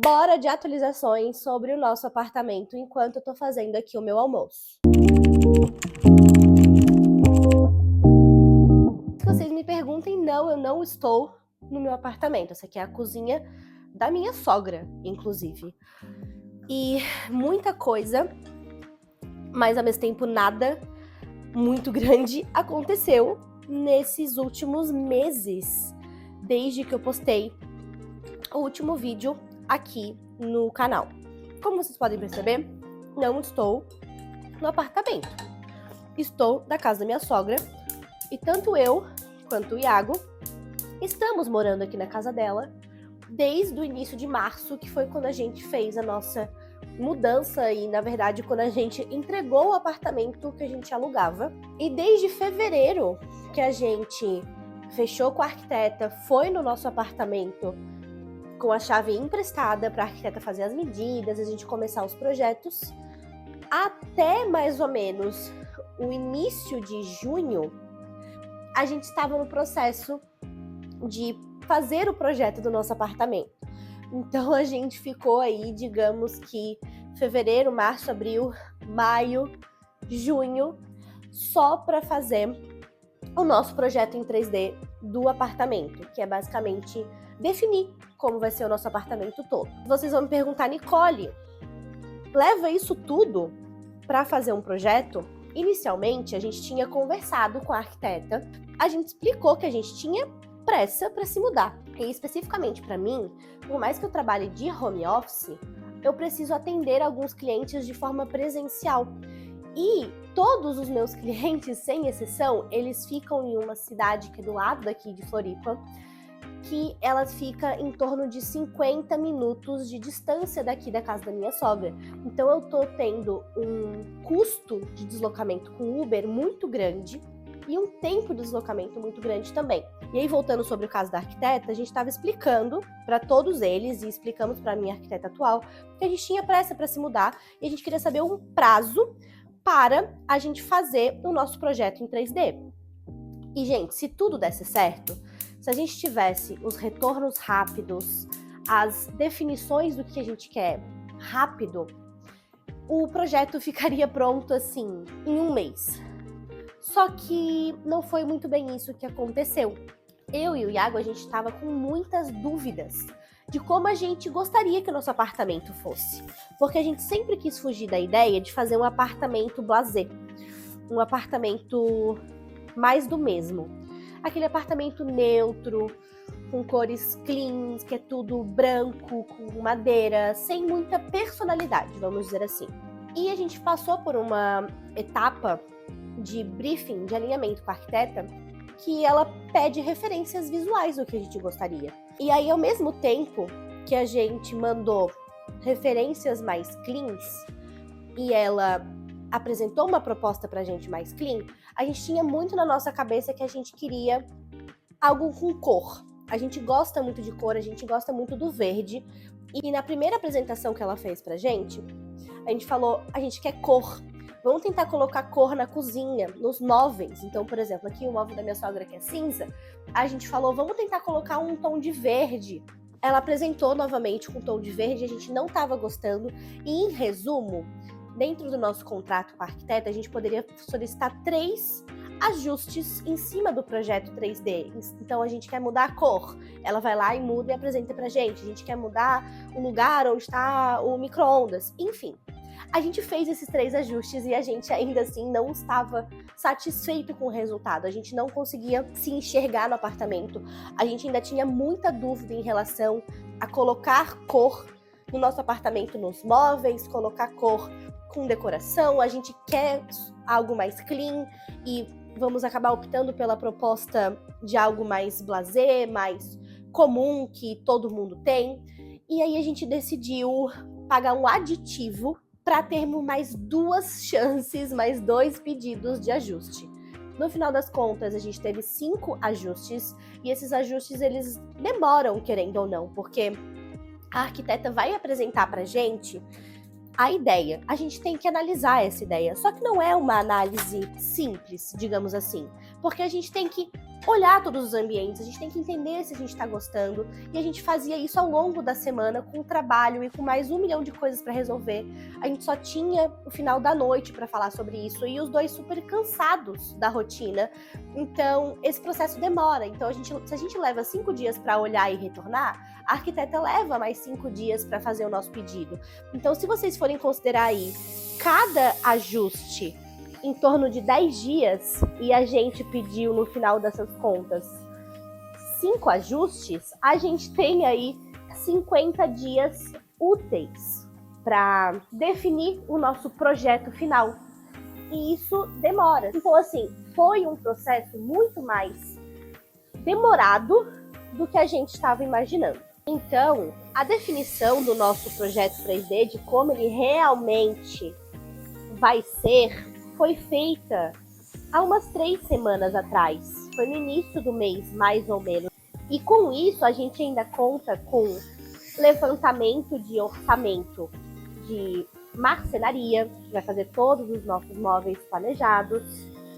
Bora de atualizações sobre o nosso apartamento enquanto eu tô fazendo aqui o meu almoço. Se vocês me perguntem, não, eu não estou no meu apartamento. Essa aqui é a cozinha da minha sogra, inclusive. E muita coisa, mas ao mesmo tempo nada muito grande aconteceu nesses últimos meses, desde que eu postei o último vídeo aqui no canal. Como vocês podem perceber, não estou no apartamento. Estou na casa da minha sogra e tanto eu quanto o Iago estamos morando aqui na casa dela desde o início de março, que foi quando a gente fez a nossa mudança e, na verdade, quando a gente entregou o apartamento que a gente alugava. E desde fevereiro que a gente fechou com a arquiteta, foi no nosso apartamento com a chave emprestada para a arquiteta fazer as medidas, a gente começar os projetos, até mais ou menos o início de junho, a gente estava no processo de fazer o projeto do nosso apartamento. Então a gente ficou aí, digamos que fevereiro, março, abril, maio, junho, só para fazer o nosso projeto em 3D do apartamento, que é basicamente definir como vai ser o nosso apartamento todo. Vocês vão me perguntar, Nicole, leva isso tudo para fazer um projeto? Inicialmente, a gente tinha conversado com a arquiteta, a gente explicou que a gente tinha pressa para se mudar. E especificamente para mim, por mais que eu trabalhe de home office, eu preciso atender alguns clientes de forma presencial. E todos os meus clientes, sem exceção, eles ficam em uma cidade que é do lado daqui de Floripa, que ela fica em torno de 50 minutos de distância daqui da casa da minha sogra. Então eu tô tendo um custo de deslocamento com Uber muito grande e um tempo de deslocamento muito grande também. E aí, voltando sobre o caso da arquiteta, a gente estava explicando para todos eles, e explicamos para a minha arquiteta atual, que a gente tinha pressa para se mudar e a gente queria saber um prazo para a gente fazer o nosso projeto em 3D. E, gente, se tudo desse certo, se a gente tivesse os retornos rápidos, as definições do que a gente quer rápido, o projeto ficaria pronto, assim, em um mês. Só que não foi muito bem isso que aconteceu. Eu e o Iago, a gente estava com muitas dúvidas de como a gente gostaria que o nosso apartamento fosse. Porque a gente sempre quis fugir da ideia de fazer um apartamento blasé. Um apartamento mais do mesmo. Aquele apartamento neutro, com cores cleans, que é tudo branco, com madeira, sem muita personalidade, vamos dizer assim. E a gente passou por uma etapa de briefing, de alinhamento com a arquiteta, que ela pede referências visuais do que a gente gostaria. E aí, ao mesmo tempo que a gente mandou referências mais cleans e ela apresentou uma proposta pra gente mais clean, a gente tinha muito na nossa cabeça que a gente queria algo com cor. A gente gosta muito de cor, a gente gosta muito do verde. E na primeira apresentação que ela fez pra gente, a gente falou, a gente quer cor. Vamos tentar colocar cor na cozinha, nos móveis. Então, por exemplo, aqui o móvel da minha sogra que é cinza, a gente falou, vamos tentar colocar um tom de verde. Ela apresentou novamente com tom de verde, a gente não estava gostando. E em resumo, dentro do nosso contrato com a arquiteta, a gente poderia solicitar 3 ajustes em cima do projeto 3D. Então, a gente quer mudar a cor. Ela vai lá e muda e apresenta pra gente. A gente quer mudar o lugar onde está o micro-ondas. Enfim, a gente fez esses 3 ajustes e a gente ainda assim não estava satisfeito com o resultado. A gente não conseguia se enxergar no apartamento. A gente ainda tinha muita dúvida em relação a colocar cor no nosso apartamento, nos móveis, colocar cor com decoração. A gente quer algo mais clean e vamos acabar optando pela proposta de algo mais blasé, mais comum, que todo mundo tem. E aí a gente decidiu pagar um aditivo para termos mais 2 chances, mais 2 pedidos de ajuste. No final das contas, a gente teve 5 ajustes, e esses ajustes eles demoram, querendo ou não, porque a arquiteta vai apresentar pra gente a ideia. A gente tem que analisar essa ideia. Só que não é uma análise simples, digamos assim, porque a gente tem que olhar todos os ambientes, a gente tem que entender se a gente tá gostando. E a gente fazia isso ao longo da semana, com o trabalho e com mais 1 milhão de coisas para resolver. A gente só tinha o final da noite para falar sobre isso, e os dois super cansados da rotina. Então, esse processo demora. Então, se a gente leva 5 dias para olhar e retornar, a arquiteta leva mais 5 dias para fazer o nosso pedido. Então, se vocês forem considerar aí cada ajuste em torno de 10 dias, e a gente pediu no final dessas contas 5 ajustes, a gente tem aí 50 dias úteis para definir o nosso projeto final. E isso demora. Então, assim, foi um processo muito mais demorado do que a gente estava imaginando. Então, a definição do nosso projeto 3D, de como ele realmente vai ser, foi feita há umas 3 semanas atrás. Foi no início do mês, mais ou menos. E com isso, a gente ainda conta com levantamento de orçamento de marcenaria, que vai fazer todos os nossos móveis planejados,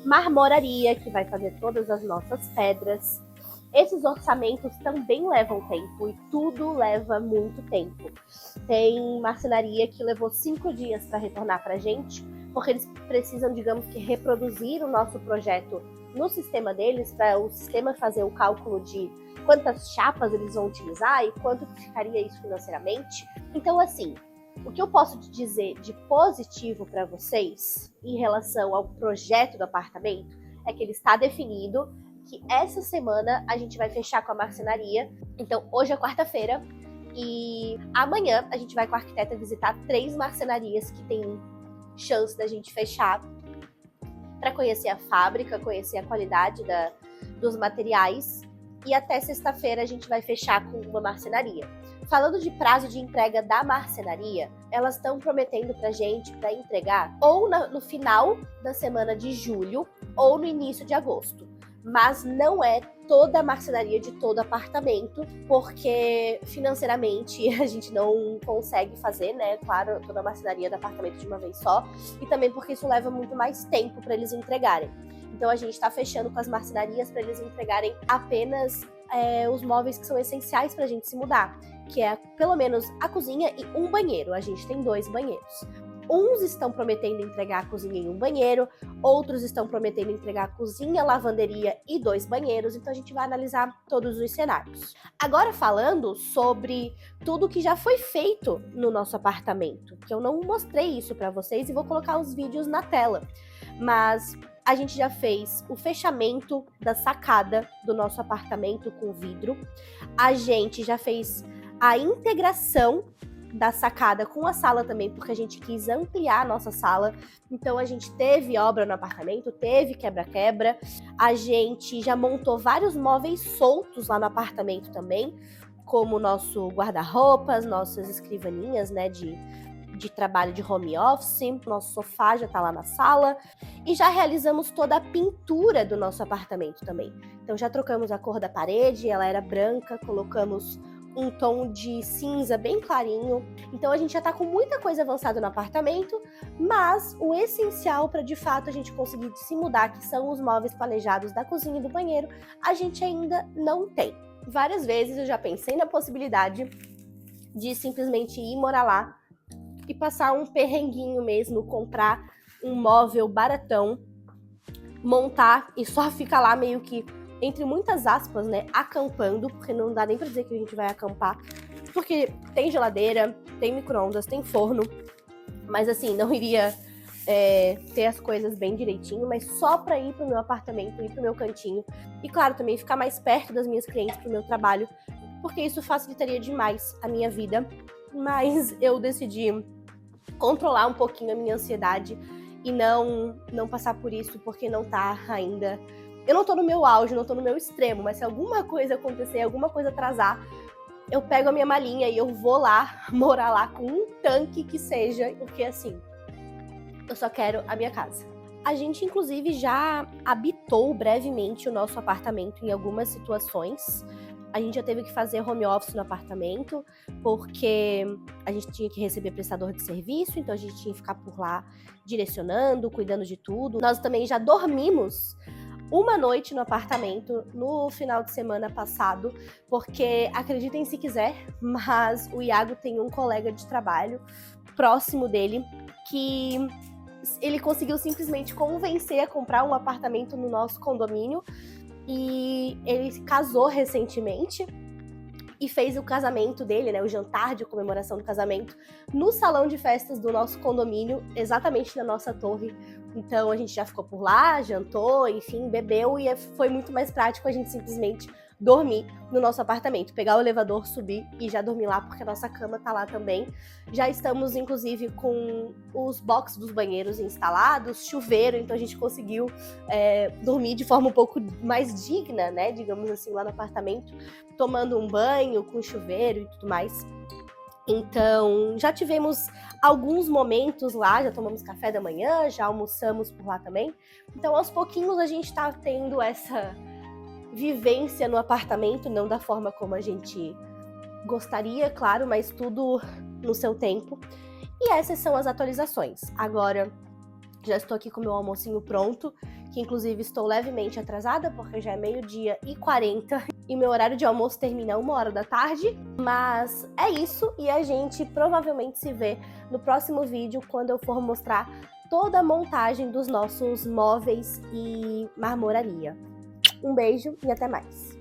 marmoraria, que vai fazer todas as nossas pedras. Esses orçamentos também levam tempo, e tudo leva muito tempo. Tem marcenaria que levou 5 dias para retornar para a gente, porque eles precisam, digamos que, reproduzir o nosso projeto no sistema deles, para o sistema fazer o cálculo de quantas chapas eles vão utilizar e quanto ficaria isso financeiramente. Então, assim, o que eu posso te dizer de positivo para vocês em relação ao projeto do apartamento é que ele está definido, que essa semana a gente vai fechar com a marcenaria. Então, hoje é quarta-feira e amanhã a gente vai com a arquiteta visitar 3 marcenarias que tem chance da gente fechar, para conhecer a fábrica, conhecer a qualidade dos materiais, e até sexta-feira a gente vai fechar com uma marcenaria. Falando de prazo de entrega da marcenaria, elas estão prometendo pra gente para entregar ou no final da semana de julho ou no início de agosto. Mas não é toda a marcenaria de todo apartamento, porque financeiramente a gente não consegue fazer, né? Claro, toda a marcenaria do apartamento de uma vez só, e também porque isso leva muito mais tempo para eles entregarem. Então a gente está fechando com as marcenarias para eles entregarem apenas os móveis que são essenciais para a gente se mudar, que é pelo menos a cozinha e um banheiro. A gente tem 2 banheiros. Uns estão prometendo entregar a cozinha e um banheiro, outros estão prometendo entregar a cozinha, lavanderia e 2 banheiros, então a gente vai analisar todos os cenários. Agora falando sobre tudo que já foi feito no nosso apartamento, que eu não mostrei isso para vocês e vou colocar os vídeos na tela, mas a gente já fez o fechamento da sacada do nosso apartamento com vidro, a gente já fez a integração da sacada com a sala também, porque a gente quis ampliar a nossa sala. Então a gente teve obra no apartamento, teve quebra-quebra, a gente já montou vários móveis soltos lá no apartamento também, como o nosso guarda-roupas, nossas escrivaninhas, né, de trabalho de home office, nosso sofá já tá lá na sala, e já realizamos toda a pintura do nosso apartamento também. Então já trocamos a cor da parede, ela era branca, colocamos um tom de cinza bem clarinho. Então a gente já tá com muita coisa avançada no apartamento, mas o essencial para de fato a gente conseguir se mudar, que são os móveis planejados da cozinha e do banheiro, a gente ainda não tem. Várias vezes eu já pensei na possibilidade de simplesmente ir morar lá e passar um perrenguinho mesmo, comprar um móvel baratão, montar e só ficar lá meio que, entre muitas aspas, né, acampando, porque não dá nem pra dizer que a gente vai acampar, porque tem geladeira, tem micro-ondas, tem forno, mas assim, não iria ter as coisas bem direitinho, mas só pra ir pro meu apartamento, ir pro meu cantinho, e claro, também ficar mais perto das minhas clientes pro meu trabalho, porque isso facilitaria demais a minha vida, mas eu decidi controlar um pouquinho a minha ansiedade e não passar por isso, porque não tá ainda. Eu não tô no meu auge, não tô no meu extremo, mas se alguma coisa acontecer, alguma coisa atrasar, eu pego a minha malinha e eu vou lá, morar lá com um tanque que seja, porque assim, eu só quero a minha casa. A gente, inclusive, já habitou brevemente o nosso apartamento em algumas situações. A gente já teve que fazer home office no apartamento, porque a gente tinha que receber prestador de serviço, então a gente tinha que ficar por lá direcionando, cuidando de tudo. Nós também já dormimos uma noite no apartamento no final de semana passado, porque acreditem se quiser, mas o Iago tem um colega de trabalho próximo dele que ele conseguiu simplesmente convencer a comprar um apartamento no nosso condomínio, e ele casou recentemente e fez o casamento dele, né, o jantar de comemoração do casamento, no salão de festas do nosso condomínio, exatamente na nossa torre. Então a gente já ficou por lá, jantou, enfim, bebeu, e foi muito mais prático a gente simplesmente dormir no nosso apartamento, pegar o elevador, subir e já dormir lá, porque a nossa cama tá lá também. Já estamos, inclusive, com os boxes dos banheiros instalados, chuveiro, então a gente conseguiu dormir de forma um pouco mais digna, né, digamos assim, lá no apartamento, tomando um banho com chuveiro e tudo mais. Então, já tivemos alguns momentos lá, já tomamos café da manhã, já almoçamos por lá também. Então, aos pouquinhos a gente tá tendo essa vivência no apartamento, não da forma como a gente gostaria, claro, mas tudo no seu tempo. E essas são as atualizações. Agora, já estou aqui com o meu almocinho pronto, que inclusive estou levemente atrasada, porque já é 12h40 e meu horário de almoço termina 1h da tarde. Mas é isso, e a gente provavelmente se vê no próximo vídeo, quando eu for mostrar toda a montagem dos nossos móveis e marmoraria. Um beijo e até mais!